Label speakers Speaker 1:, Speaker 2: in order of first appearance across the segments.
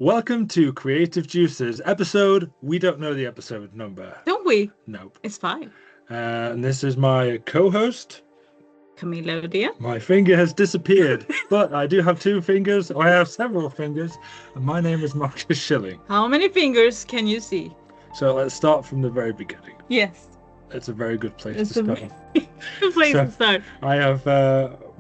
Speaker 1: Welcome to Creative Juices episode. We don't know the episode number.
Speaker 2: Don't we?
Speaker 1: Nope.
Speaker 2: It's fine.
Speaker 1: And this is my co-host,
Speaker 2: Camilla, dear.
Speaker 1: My finger has disappeared, but I do have two fingers. Or I have several fingers. And my name is Marcus Schilling.
Speaker 2: How many fingers can you see?
Speaker 1: So let's start from the very beginning.
Speaker 2: Yes.
Speaker 1: It's a very good place
Speaker 2: It's
Speaker 1: to
Speaker 2: a
Speaker 1: start.
Speaker 2: good place to start.
Speaker 1: I have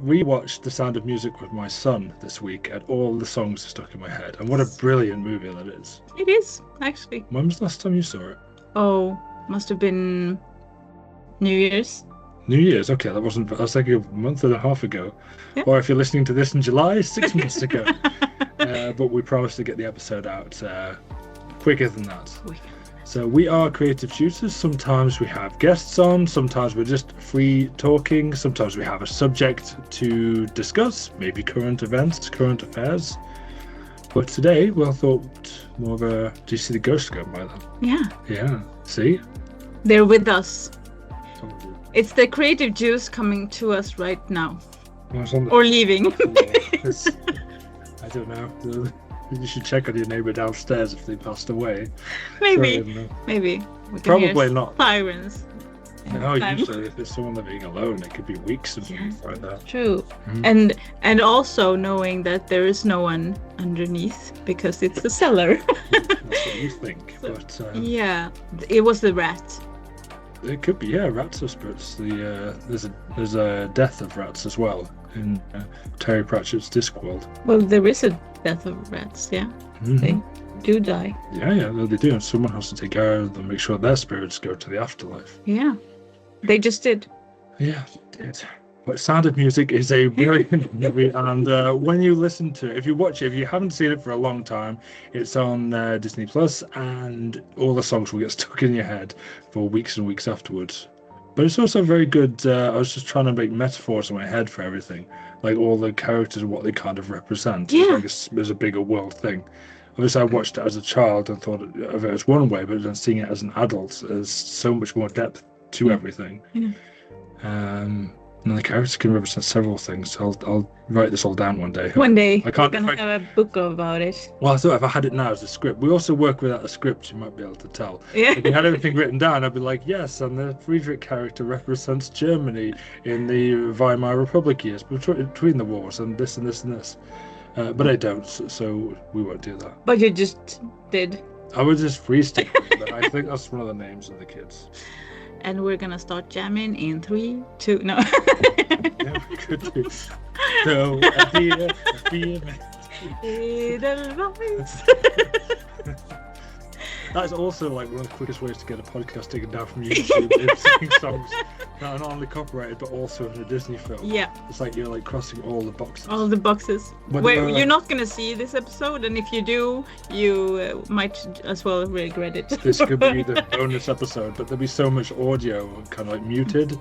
Speaker 1: rewatched The Sound of Music with my son this week, and all the songs are stuck in my head. And what a brilliant movie that is.
Speaker 2: It is, actually.
Speaker 1: When was the last time you saw it?
Speaker 2: Oh, must have been New Year's.
Speaker 1: New Year's, okay, that was like a month and a half ago.
Speaker 2: Yeah.
Speaker 1: Or if you're listening to this in July, 6 months ago. But we promised to get the episode out quicker than that. So we are creative tutors. Sometimes we have guests on, sometimes we're just free talking, sometimes we have a subject to discuss, maybe current events, current affairs. But today we thought more of a... Do you see the ghost going by then?
Speaker 2: Yeah.
Speaker 1: Yeah, see?
Speaker 2: They're with us. It's the creative juice coming to us right now. Or leaving.
Speaker 1: I don't know. You should check on your neighbour downstairs if they passed away.
Speaker 2: Maybe. Maybe. We can
Speaker 1: Probably
Speaker 2: hear
Speaker 1: not.
Speaker 2: Sirens.
Speaker 1: No, usually if there's someone living alone, it could be weeks and things like that.
Speaker 2: True.
Speaker 1: Mm.
Speaker 2: And also knowing that there is no one underneath because it's a cellar.
Speaker 1: That's what you think. But
Speaker 2: yeah, it was the rat.
Speaker 1: It could be, yeah, rats are spirits. There's a death of rats as well in Terry Pratchett's Discworld.
Speaker 2: Well, there is a death of rats, yeah.
Speaker 1: Mm-hmm.
Speaker 2: They do die.
Speaker 1: Yeah, they do. And someone has to take care of them, make sure their spirits go to the afterlife.
Speaker 2: Yeah, they just did.
Speaker 1: Yeah, they did. But Sound of Music is a brilliant movie, and when you listen to it, if you watch it, if you haven't seen it for a long time, it's on Disney Plus, and all the songs will get stuck in your head for weeks and weeks afterwards. But it's also very good. I was just trying to make metaphors in my head for everything, like all the characters and what they kind of represent.
Speaker 2: Yeah.
Speaker 1: There's a bigger world thing. Obviously, I watched it as a child and thought of it as one way, but then seeing it as an adult, there's so much more depth to everything.
Speaker 2: Yeah.
Speaker 1: And the characters can represent several things. I'll write this all down one day.
Speaker 2: One day
Speaker 1: I can't.
Speaker 2: we're gonna have a book about it.
Speaker 1: Well, I thought if I had it now as a script, we also work without a script. You might be able to tell.
Speaker 2: Yeah.
Speaker 1: If you had everything written down, I'd be like, yes, and the Friedrich character represents Germany in the Weimar Republic years between the wars, and this and this and this. But I don't, so we won't do that.
Speaker 2: But you just did.
Speaker 1: I would just freestyle. But I think that's one of the names of the kids.
Speaker 2: And we're gonna start jamming in 3, 2, no.
Speaker 1: Yeah, we could do. So,
Speaker 2: Edelweiss.
Speaker 1: That's also like one of the quickest ways to get a podcast taken down from YouTube. Is singing songs that are not only copyrighted but also in a Disney film.
Speaker 2: Yeah.
Speaker 1: It's like you're like crossing all the boxes.
Speaker 2: All the boxes. You're not gonna see this episode, and if you do, you might as well regret it.
Speaker 1: This could be the bonus episode, but there'll be so much audio kind of like muted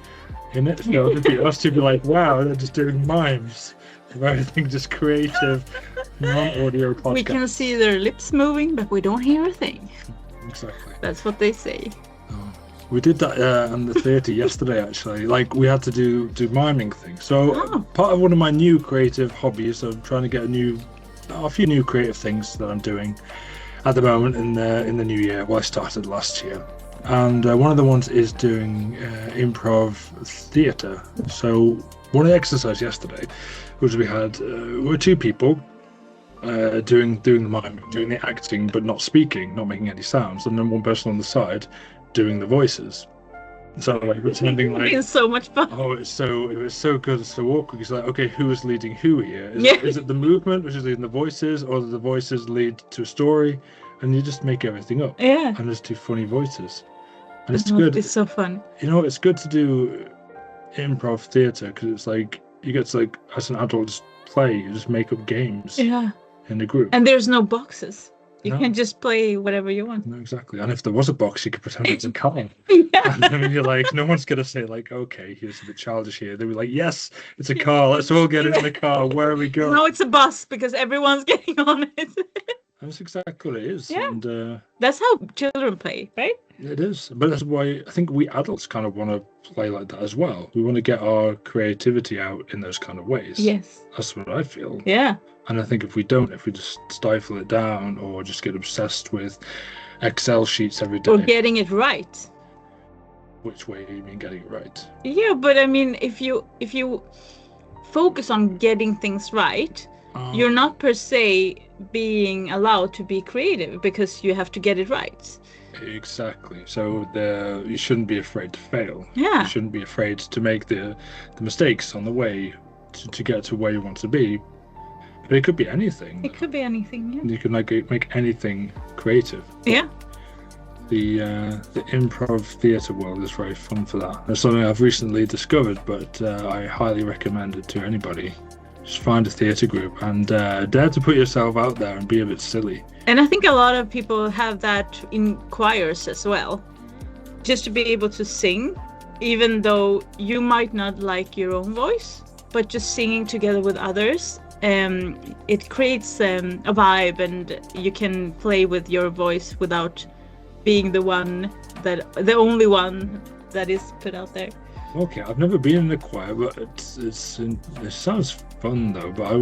Speaker 1: in it. So it'd be us to be like, wow, they're just doing mimes of everything, just creative, non-audio podcast.
Speaker 2: We can see their lips moving, but we don't hear a thing.
Speaker 1: Exactly.
Speaker 2: That's what they say.
Speaker 1: We did that in the theatre yesterday, actually. Like, we had to do miming things. So part of one of my new creative hobbies, I'm trying to get a few new creative things that I'm doing at the moment in the new year. Well, I started last year. And one of the ones is doing improv theatre. So one of the exercises yesterday was we were two people doing the miming, doing the acting, but not speaking, not making any sounds, and then one person on the side doing the voices. So like pretending like
Speaker 2: it's so much fun.
Speaker 1: Oh, it was so good, it's so awkward. It's like, okay, who is leading who here? Is it the movement which is leading the voices, or the voices lead to a story? And you just make everything up.
Speaker 2: Yeah.
Speaker 1: And there's two funny voices. And it's good.
Speaker 2: It's so fun.
Speaker 1: You know, it's good to do improv theatre because it's like you get to, like, as an adult, just play, you just make up games.
Speaker 2: Yeah.
Speaker 1: In a group.
Speaker 2: And there's no boxes. You can just play whatever you want.
Speaker 1: No, exactly. And if there was a box, you could pretend it's a car.
Speaker 2: Yeah.
Speaker 1: And then you're like, no one's going to say, like, okay, he's a bit childish here. They were like, yes, it's a car. Let's all get in the car. Where are we going?
Speaker 2: No, it's a bus because everyone's getting on it.
Speaker 1: That's exactly what it is.
Speaker 2: Yeah.
Speaker 1: And
Speaker 2: that's how children play, right?
Speaker 1: It is, but that's why I think we adults kind of want to play like that as well. We want to get our creativity out in those kind of ways.
Speaker 2: Yes.
Speaker 1: That's what I feel.
Speaker 2: Yeah.
Speaker 1: And I think if we don't, if we just stifle it down or just get obsessed with Excel sheets every day.
Speaker 2: Or getting it right.
Speaker 1: Which way do you mean getting it right?
Speaker 2: Yeah, but I mean, if you focus on getting things right, you're not per se being allowed to be creative because you have to get it right.
Speaker 1: Exactly. So you shouldn't be afraid to fail.
Speaker 2: Yeah.
Speaker 1: You shouldn't be afraid to make the mistakes on the way to get to where you want to be. But it could be anything.
Speaker 2: It could be anything, yeah.
Speaker 1: You can make anything creative.
Speaker 2: Yeah.
Speaker 1: The improv theatre world is very fun for that. It's something I've recently discovered, but I highly recommend it to anybody. Just find a theatre group and dare to put yourself out there and be a bit silly.
Speaker 2: And I think a lot of people have that in choirs as well. Just to be able to sing, even though you might not like your own voice, but just singing together with others, it creates a vibe, and you can play with your voice without being the only one that is put out there.
Speaker 1: Okay, I've never been in a choir, but it sounds fun though. But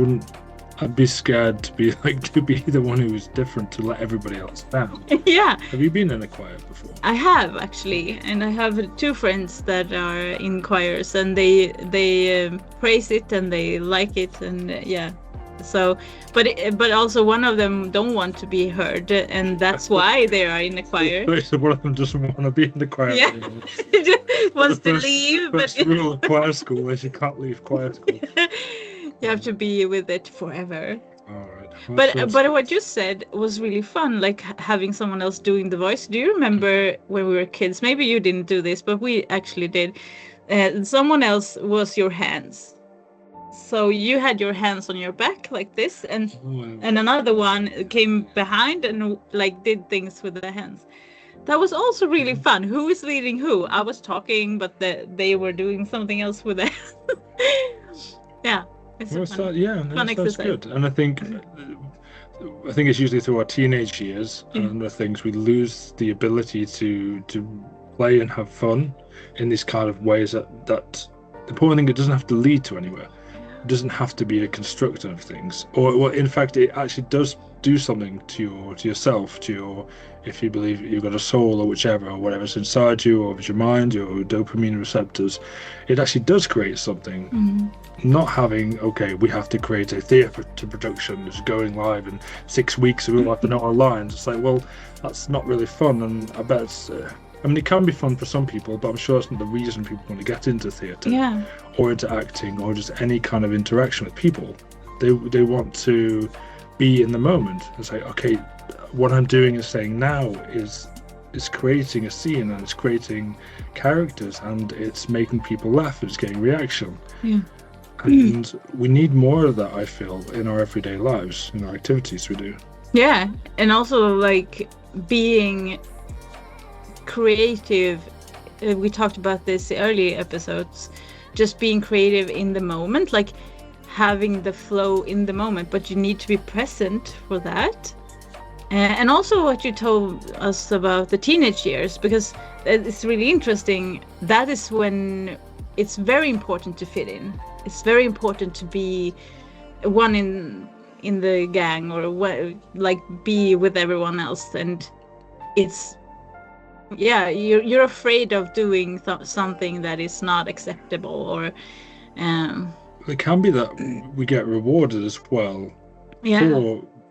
Speaker 1: I'd be scared to be the one who was different, to let everybody else down.
Speaker 2: Yeah.
Speaker 1: Have you been in a choir before?
Speaker 2: I have, actually, and I have 2 friends that are in choirs, and they praise it and they like it, and yeah. So, but also one of them don't want to be heard, and that's why they are in the choir.
Speaker 1: So one of them doesn't want to be in the choir.
Speaker 2: Yeah, he just wants to leave.
Speaker 1: First rule of choir school is you can't leave choir school.
Speaker 2: You have to be with it forever.
Speaker 1: All right. Well,
Speaker 2: but what you said was really fun, like having someone else doing the voice. Do you remember when we were kids? Maybe you didn't do this, but we actually did. Someone else was your hands. So you had your hands on your back like this, and another one came behind and like did things with the hands. That was also really fun. Who is leading who? I was talking, but they were doing something else with it. Yeah, it's fun exercise.
Speaker 1: Good. And I think it's usually through our teenage years and the things we lose the ability to play and have fun in these kind of ways that the important thing, it doesn't have to lead to anywhere. It doesn't have to be a construction of things, or in fact it actually does do something to yourself, if you believe you've got a soul or whichever, or whatever's inside you, or if it's your mind, your dopamine receptors, it actually does create something. Not having, okay, we have to create a theatre production that's going live in 6 weeks and we'll have to know our lines. It's like, well, that's not really fun, and I bet it's it can be fun for some people, but I'm sure it's not the reason people want to get into theatre or into acting or just any kind of interaction with people. They want to be in the moment. It's like, okay, what I'm doing is saying now is creating a scene, and it's creating characters, and it's making people laugh, and it's getting reaction. Yeah. And we need more of that, I feel, in our everyday lives, in our activities we do. Yeah,
Speaker 2: and also like being creative. We talked about this in early episodes, just being creative in the moment, like having the flow in the moment, but you need to be present for that. And also what you told us about the teenage years, because it's really interesting. That is when it's very important to fit in. It's very important to be one in the gang, or like be with everyone else, and it's you're afraid of doing something that is not acceptable, or
Speaker 1: it can be that we get rewarded as well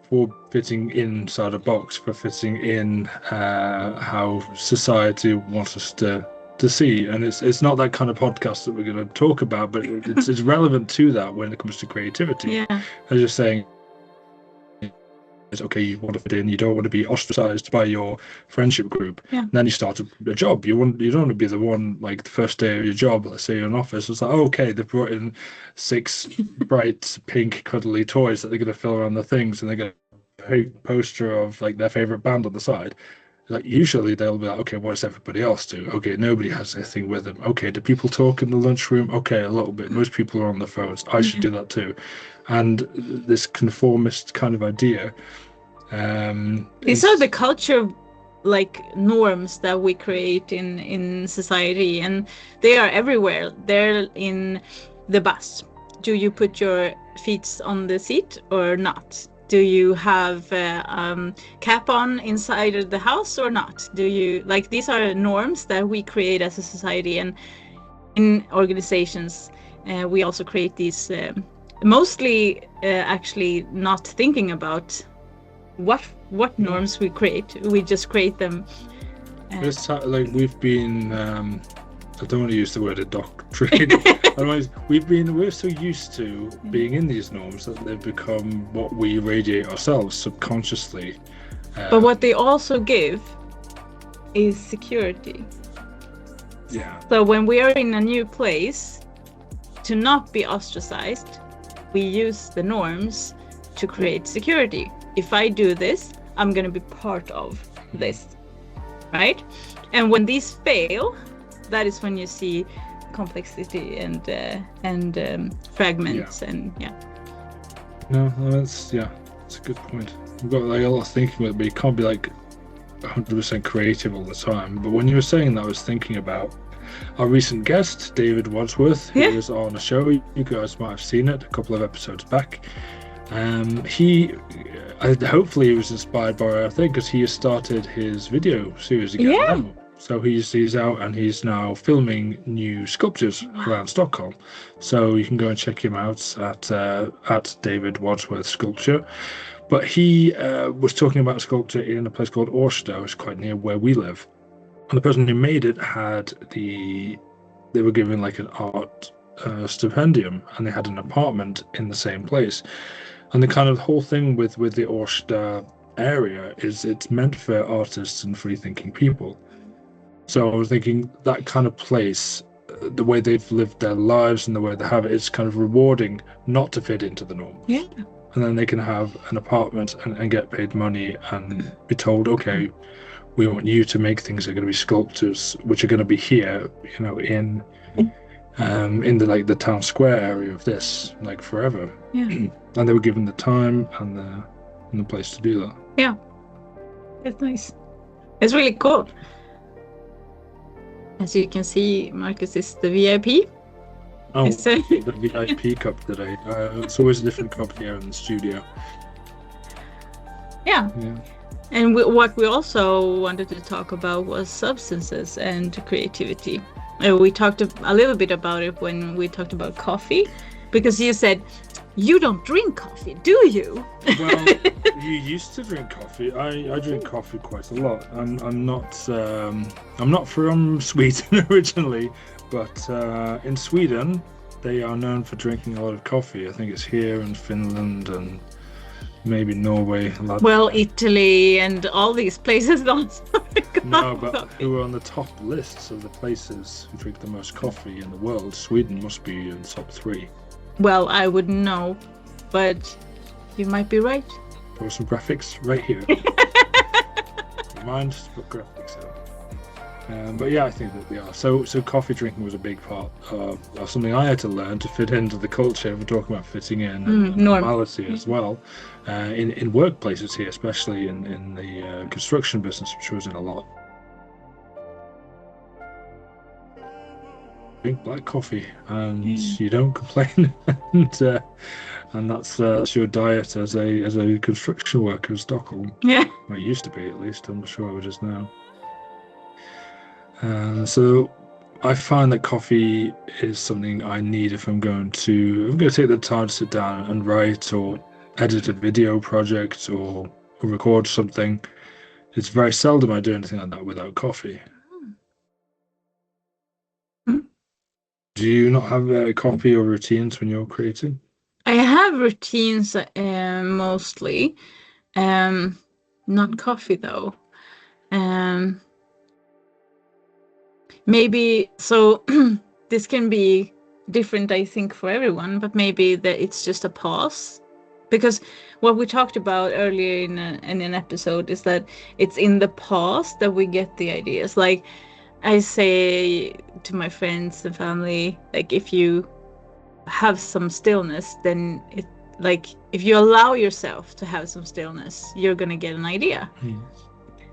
Speaker 1: for fitting inside a box, for fitting in how society wants us to see. And it's not that kind of podcast that we're going to talk about, but it's relevant to that when it comes to creativity. As you're saying, it's okay, you want to fit in, you don't want to be ostracized by your friendship group. And then you start a job, you don't want to be the one, like the first day of your job, let's say you're in an office, it's like, okay, they've brought in 6 bright pink cuddly toys that they're going to fill around the things, and they're going to put a poster of like their favorite band on the side. Like usually they'll be like, okay, what does everybody else do? Okay, nobody has anything with them. Okay, do people talk in the lunchroom? Okay, a little bit. Most people are on their phones. I should do that too. And this conformist kind of idea.
Speaker 2: It's not the culture like norms that we create in society, and they are everywhere. They're in the bus. Do you put your feet on the seat or not? Do you have cap on inside of the house or not? Do you, like, these are norms that we create as a society, and in organizations we also create these mostly actually not thinking about what norms we create. We just create them.
Speaker 1: It's like we've been I don't want to use the word indoctrinated. Otherwise, we're so used to being in these norms that they've become what we radiate ourselves subconsciously.
Speaker 2: But what they also give is security.
Speaker 1: Yeah.
Speaker 2: So when we are in a new place, to not be ostracized, we use the norms to create security. If I do this, I'm going to be part of this, right? And when these fail, that is when you see complexity and fragments. And
Speaker 1: No, that's a good point. We've got like a lot of thinking about it, but you can't be like 100% creative all the time. But when you were saying that, I was thinking about our recent guest, David Wadsworth, who was on a show. You guys might have seen it a couple of episodes back. Hopefully he was inspired by our thing, because he has started his video series again now. So he's out and he's now filming new sculptures around Stockholm. So you can go and check him out at David Wadsworth Sculpture. But he was talking about sculpture in a place called Årsta, which is quite near where we live. And the person who made it they were given like an art stipendium, and they had an apartment in the same place. And the kind of whole thing with the Årsta area is it's meant for artists and free-thinking people. So I was thinking that kind of place, the way they've lived their lives and the way they have it, it's kind of rewarding not to fit into the norm.
Speaker 2: Yeah.
Speaker 1: And then they can have an apartment and get paid money and be told, okay, we want you to make things that are going to be sculptures, which are going to be here, in the town square area of this, like forever.
Speaker 2: Yeah.
Speaker 1: And they were given the time and the place to do that.
Speaker 2: Yeah. It's nice. It's really cool. As you can see, Marcus is the VIP.
Speaker 1: Oh, the VIP cup today. It's always a different cup here in the studio.
Speaker 2: Yeah. And what we also wanted to talk about was substances and creativity. We talked a little bit about it when we talked about coffee, because you said, you don't drink coffee, do you?
Speaker 1: Well, you used to drink coffee. I drink coffee quite a lot. I'm not from Sweden originally, but in Sweden they are known for drinking a lot of coffee. I think it's here in Finland and maybe Norway.
Speaker 2: Well, Italy and all these places also.
Speaker 1: No, but who are on the top lists of the places who drink the most coffee in the world? Sweden must be in the top 3.
Speaker 2: Well, I wouldn't know, but you might be right.
Speaker 1: There are some graphics right here. Mind, just put graphics out. But yeah, I think that they are. So coffee drinking was a big part of something I had to learn to fit into the culture. We're talking about fitting in and normality as well. In workplaces here, especially in the construction business, which was in a lot. Drink black coffee and you don't complain, and that's your diet as a construction worker in Stockholm.
Speaker 2: Yeah,
Speaker 1: well, it used to be, at least. I'm not sure it is now. So I find that coffee is something I need if I'm going to take the time to sit down and write or edit a video project or record something. It's very seldom I do anything like that without coffee. Do you not have a coffee or routines when you're creating?
Speaker 2: I have routines mostly. Not coffee though. Maybe so. This can be different, I think, for everyone, but maybe that it's just a pause. Because what we talked about earlier in an episode is that it's in the pause that we get the ideas. Like I say to my friends and family, like if you have some stillness, then it, like if you allow yourself to have some stillness, you're gonna get an idea.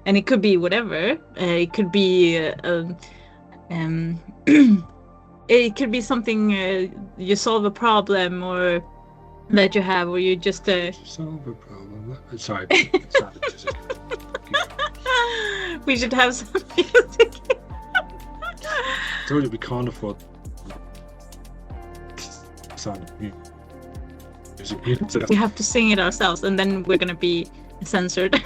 Speaker 2: and it could be whatever. It could be it could be something you solve a problem, or that you have, or you just
Speaker 1: solve a problem. Sorry.
Speaker 2: We should have some music.
Speaker 1: I told you we can't afford sound music.
Speaker 2: We have to sing it ourselves, and then we're gonna be censored.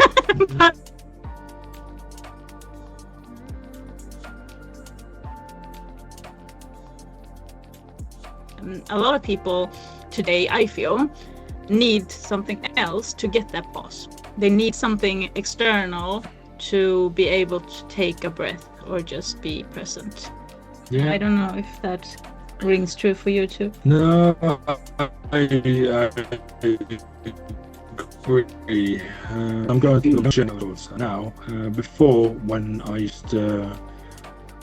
Speaker 2: A lot of people today, I feel, need something else to get that boss. They need something external to be able to take a breath or just be present.
Speaker 1: Yeah.
Speaker 2: I don't know if that rings true for you too.
Speaker 1: No, I agree. I'm going through the generals now. Before, when I used to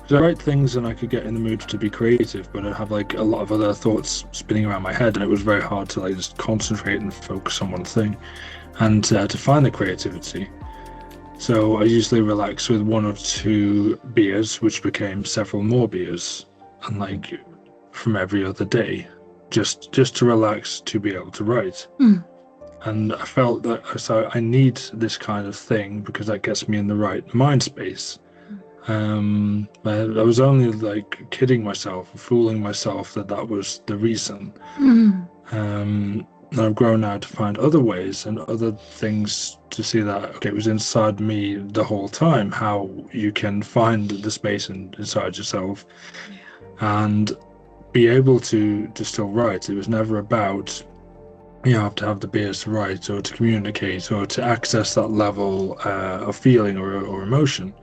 Speaker 1: write things and I could get in the mood to be creative, but I'd have like a lot of other thoughts spinning around my head, and it was very hard to like just concentrate and focus on one thing and to find the creativity. So I usually relax with 1 or 2 beers, which became several more beers, and like from every other day, just to relax, to be able to write. And I felt that I need this kind of thing because that gets me in the right mind space. I was only like kidding myself, fooling myself that was the reason. And I've grown now to find other ways and other things to see that, okay, it was inside me the whole time, how you can find the space inside yourself and be able to still write. It was never about, you have to have the beers to write or to communicate or to access that level of feeling or emotion.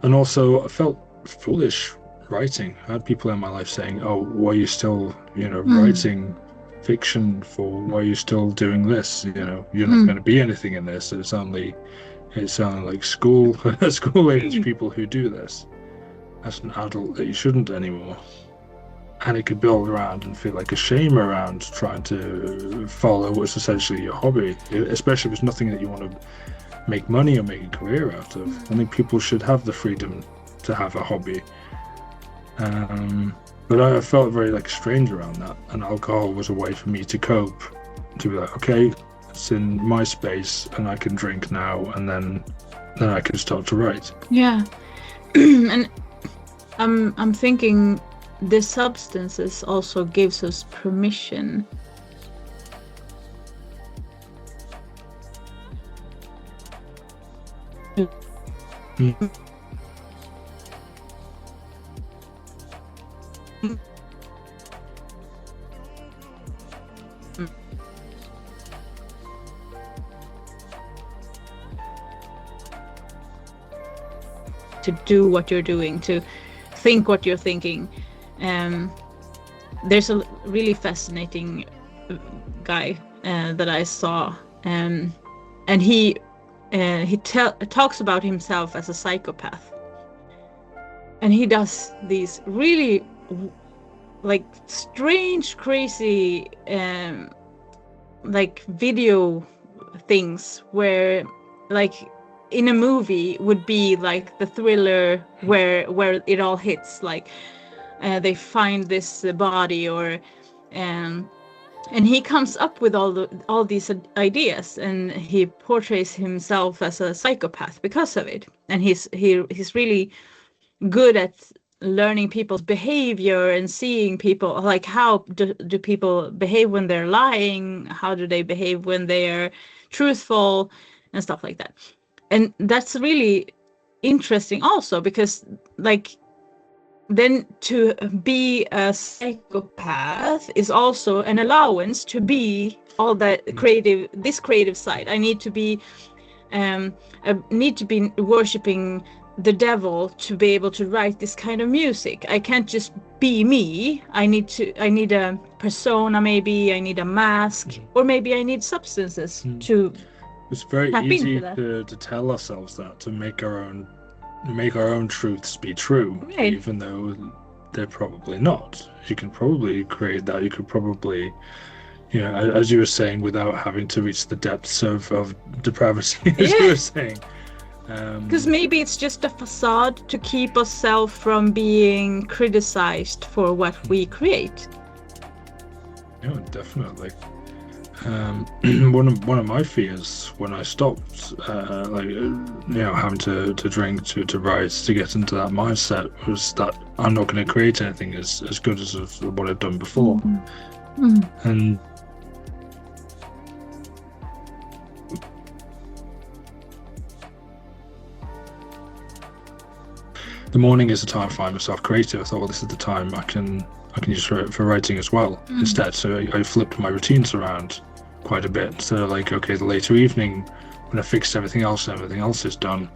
Speaker 1: And also I felt foolish writing. I had people in my life saying, oh, why are you still, writing fiction for? Why are you still doing this? You're not going to be anything in this. It's only like school age people who do this. As an adult, that you shouldn't anymore. And it could build around and feel like a shame around trying to follow what's essentially your hobby, especially if it's nothing that you want to make money or make a career out of. I think people should have the freedom to have a hobby. But I felt very like strange around that, and alcohol was a way for me to cope, to be like, okay, it's in my space and I can drink now, and then I can start to write.
Speaker 2: Yeah. And I'm thinking the substances also gives us permission. To do what you're doing, to think what you're thinking. There's a really fascinating guy that I saw, and he talks about himself as a psychopath, and he does these really like strange, crazy like video things where like in a movie would be like the thriller where it all hits, like they find this body, or and he comes up with all these ideas, and he portrays himself as a psychopath because of it. And he's really good at learning people's behavior and seeing people, like how do people behave when they're lying, how do they behave when they're truthful, and stuff like that. And that's really interesting also, because like then to be a psychopath is also an allowance to be all that creative side. I need to be worshiping the devil to be able to write this kind of music. I can't just be me. I need a persona, maybe I need a mask, or maybe I need substances to.
Speaker 1: It's very easy to tell ourselves that, to make our own truths be true, right, even though they're probably not. You can probably create that. You could probably, as you were saying, without having to reach the depths of depravity, as you were saying.
Speaker 2: Because maybe it's just a facade to keep ourselves from being criticized for what we create.
Speaker 1: Yeah, definitely. One of my fears when I stopped, having to drink to write, to get into that mindset, was that I'm not going to create anything as good as what I've done before. And the morning is the time I find myself creative. I thought, well, this is the time I can use for writing as well instead. So I flipped my routines around quite a bit. So like, okay, the later evening, when I fixed everything else is done,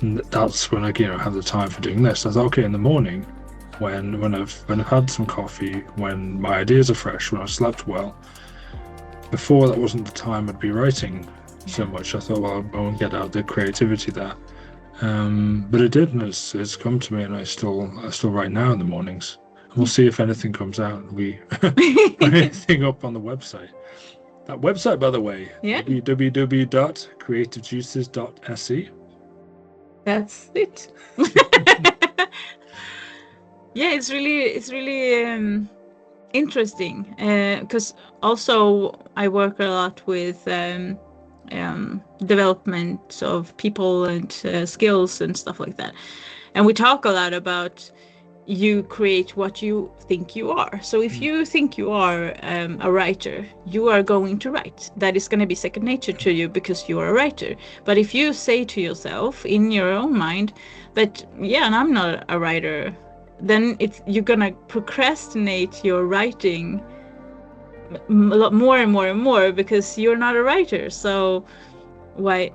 Speaker 1: and that's when I have the time for doing this. I thought, okay, in the morning, when I've had some coffee, when my ideas are fresh, when I've slept well. Before, that wasn't the time I'd be writing so much. I thought, well, I won't get out the creativity there. But it did, and it's come to me, and I still write now in the mornings. And we'll see if anything comes out. We put anything up on the website. That website, by the way, www.creativejuices.se.
Speaker 2: That's it. Yeah, it's really interesting, because also I work a lot with development of people and skills and stuff like that, and we talk a lot about you create what you think you are. So if you think you are a writer, you are going to write. That is going to be second nature to you because you are a writer. But if you say to yourself in your own mind that, yeah, and I'm not a writer, then you're going to procrastinate your writing a lot more and more and more because you're not a writer. So why?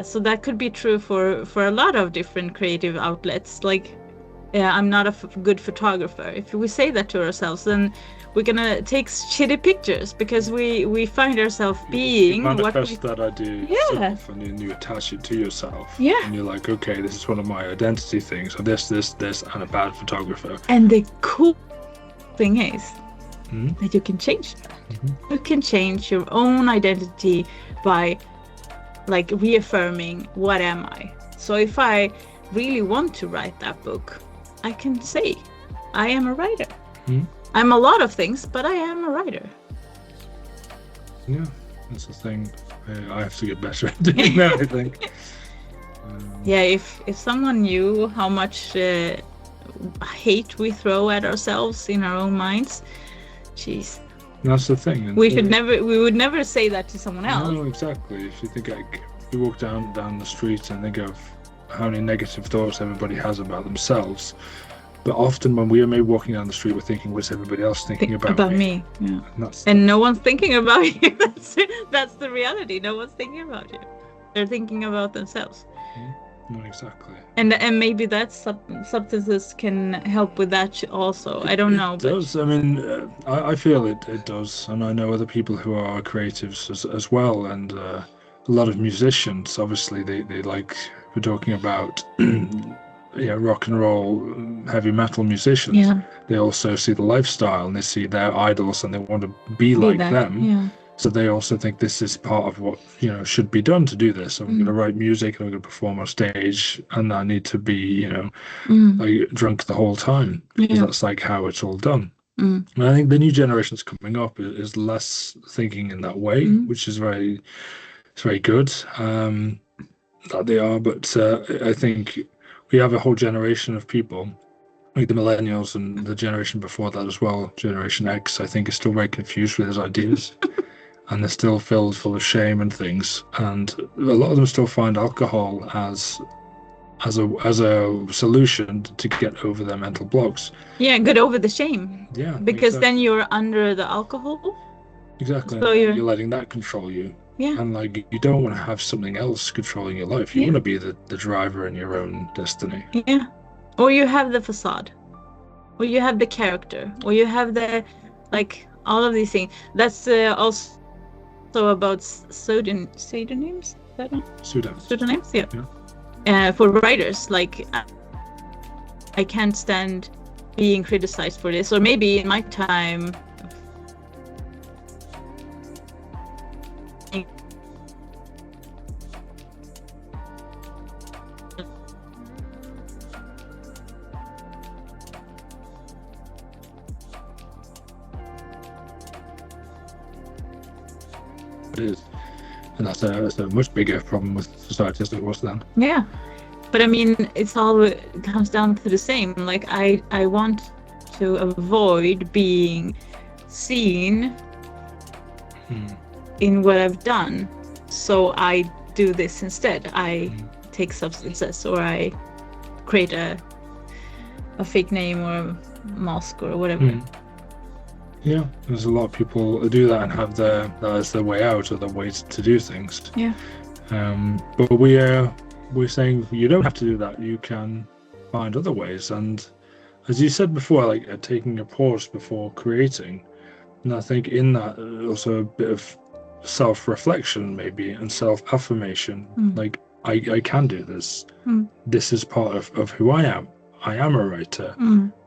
Speaker 2: So that could be true for a lot of different creative outlets. Like, I'm not a good photographer. If we say that to ourselves, then we're gonna take shitty pictures because we find ourselves being
Speaker 1: you manifest that idea yourself, and you attach it to yourself.
Speaker 2: Yeah.
Speaker 1: And you're like, okay, this is one of my identity things. So this, and a bad photographer.
Speaker 2: And the cool thing is that you can change that. You can change your own identity by like reaffirming, what am I? So if I really want to write that book, I can say I am a writer. I'm a lot of things, but I am a writer.
Speaker 1: Yeah, that's the thing. I have to get better at doing that, I think.
Speaker 2: If someone knew how much hate we throw at ourselves in our own minds, jeez.
Speaker 1: That's the thing.
Speaker 2: We would never say that to someone else.
Speaker 1: No, exactly. If you think, like, you walk down the street and think of how many negative thoughts everybody has about themselves, but often when we are maybe walking down the street, we're thinking, what's everybody else thinking about me?
Speaker 2: Yeah. And no one's thinking about you. That's the reality. No one's thinking about you. They're thinking about themselves.
Speaker 1: No, exactly.
Speaker 2: And maybe that substances can help with that also. I don't know.
Speaker 1: It does. I mean, I feel it does, and I know other people who are creatives as well, and a lot of musicians. Obviously, they like. We're talking about rock and roll, heavy metal musicians. Yeah. They also see the lifestyle and they see their idols and they want to be like them. Yeah. So they also think this is part of what should be done to do this. So I'm going to write music and I'm going to perform on stage, and I need to be like drunk the whole time because that's like how it's all done. And I think the new generations coming up is less thinking in that way, which is very good. That they are, but I think we have a whole generation of people, like the millennials and the generation before that as well, Generation X, I think is still very confused with his ideas, and they're still filled full of shame and things, and a lot of them still find alcohol as a solution to get over their mental blocks.
Speaker 2: Yeah, get over the shame.
Speaker 1: Yeah,
Speaker 2: because then you're under the alcohol.
Speaker 1: Exactly. So you're letting that control you.
Speaker 2: Yeah.
Speaker 1: And like, you don't want to have something else controlling your life. You want to be the driver in your own destiny.
Speaker 2: Yeah. Or you have the facade. Or you have the character. Or you have the, like, all of these things. That's also about pseudonyms? Pseudonyms, yeah. For writers, like, I can't stand being criticized for this. Or maybe in my time,
Speaker 1: it is. And that's a much bigger problem with society as it was then.
Speaker 2: Yeah. But I mean, it comes down to the same. Like, I want to avoid being seen in what I've done. So I do this instead. I take substances, or I create a fake name or a mask or whatever.
Speaker 1: Yeah, there's a lot of people who do that and have that as their way out or their way to do things.
Speaker 2: Yeah.
Speaker 1: But we're saying you don't have to do that. You can find other ways. And as you said before, like taking a pause before creating. And I think in that also a bit of self-reflection maybe and self-affirmation. Like, I can do this. This is part of who I am. I am a writer.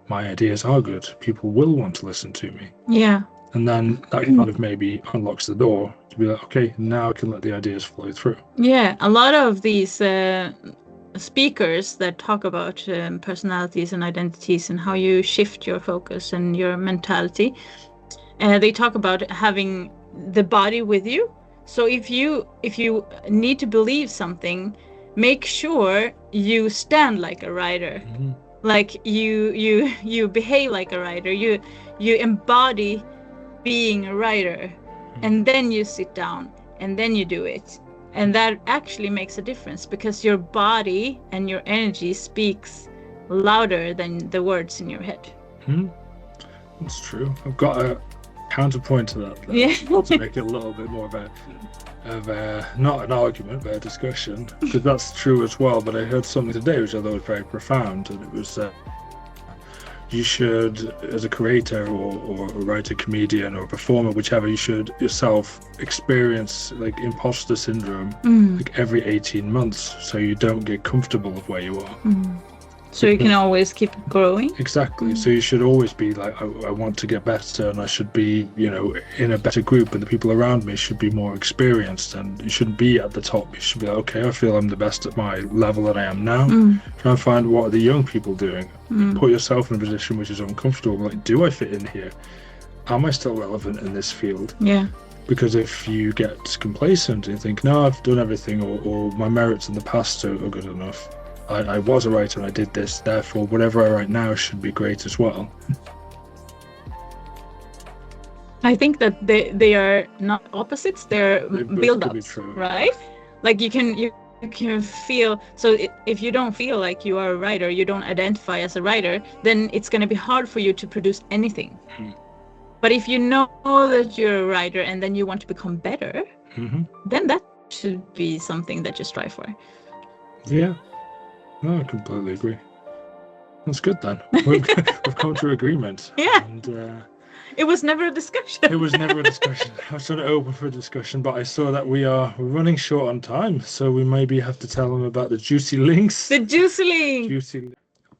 Speaker 1: My ideas are good. People will want to listen to me.
Speaker 2: Yeah.
Speaker 1: And then that kind of maybe unlocks the door to be like, okay, now I can let the ideas flow through.
Speaker 2: Yeah, a lot of these speakers that talk about personalities and identities and how you shift your focus and your mentality, they talk about having the body with you. So if you need to believe something, make sure you stand like a writer. Like you behave like a writer. You embody being a writer, and then you sit down and then you do it. And that actually makes a difference, because your body and your energy speaks louder than the words in your head.
Speaker 1: That's true. I've got a counterpoint to that.
Speaker 2: Yeah.
Speaker 1: To make it a little bit more of a not an argument, but a discussion, because that's true as well. But I heard something today which I thought was very profound, and it was you should, as a creator or a writer, comedian or performer, whichever, you should yourself experience like imposter syndrome like every 18 months, so you don't get comfortable with where you are.
Speaker 2: So you can always keep growing.
Speaker 1: Exactly. So you should always be like, I want to get better, and I should be, in a better group, and the people around me should be more experienced, and you shouldn't be at the top. You should be like, okay, I feel I'm the best at my level that I am now. Try and find what are the young people doing. Put yourself in a position which is uncomfortable. Like, do I fit in here? Am I still relevant in this field?
Speaker 2: Yeah.
Speaker 1: Because if you get complacent and you think, no, I've done everything, or my merits in the past are good enough. I was a writer and I did this, therefore whatever I write now should be great as well.
Speaker 2: I think that they are not opposites, they're build-ups, right? Like you can feel, so if you don't feel like you are a writer, you don't identify as a writer, then it's going to be hard for you to produce anything. But if you know that you're a writer and then you want to become better, then that should be something that you strive for.
Speaker 1: Yeah. No, I completely agree. That's good then. We've come to agreement.
Speaker 2: Yeah.
Speaker 1: And
Speaker 2: it was never a discussion.
Speaker 1: It was never a discussion. I was trying to open for a discussion, but I saw that we're running short on time, so we maybe have to tell them about the juicy links.
Speaker 2: The juicy link.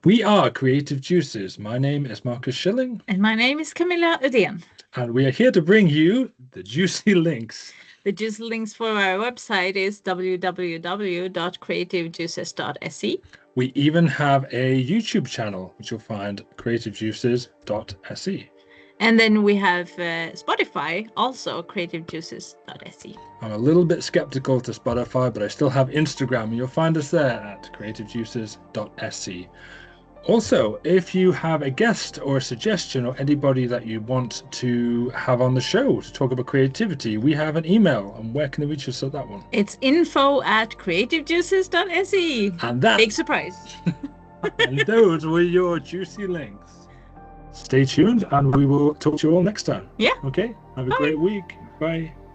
Speaker 1: We are Creative Juices. My name is Marcus Schilling.
Speaker 2: And my name is Camilla Udén.
Speaker 1: And we are here to bring you the juicy links.
Speaker 2: The juicy links for our website is www.creativejuices.se.
Speaker 1: We even have a YouTube channel, which you'll find creativejuices.se.
Speaker 2: And then we have Spotify, also creativejuices.se.
Speaker 1: I'm a little bit skeptical to Spotify, but I still have Instagram, and you'll find us there at creativejuices.se. Also, if you have a guest or a suggestion or anybody that you want to have on the show to talk about creativity, we have an email. And where can they reach us at that one?
Speaker 2: It's info@creativejuices.se.
Speaker 1: And that...
Speaker 2: Big surprise.
Speaker 1: And those were your juicy links. Stay tuned, and we will talk to you all next time.
Speaker 2: Yeah.
Speaker 1: Okay. Have a great week. Bye.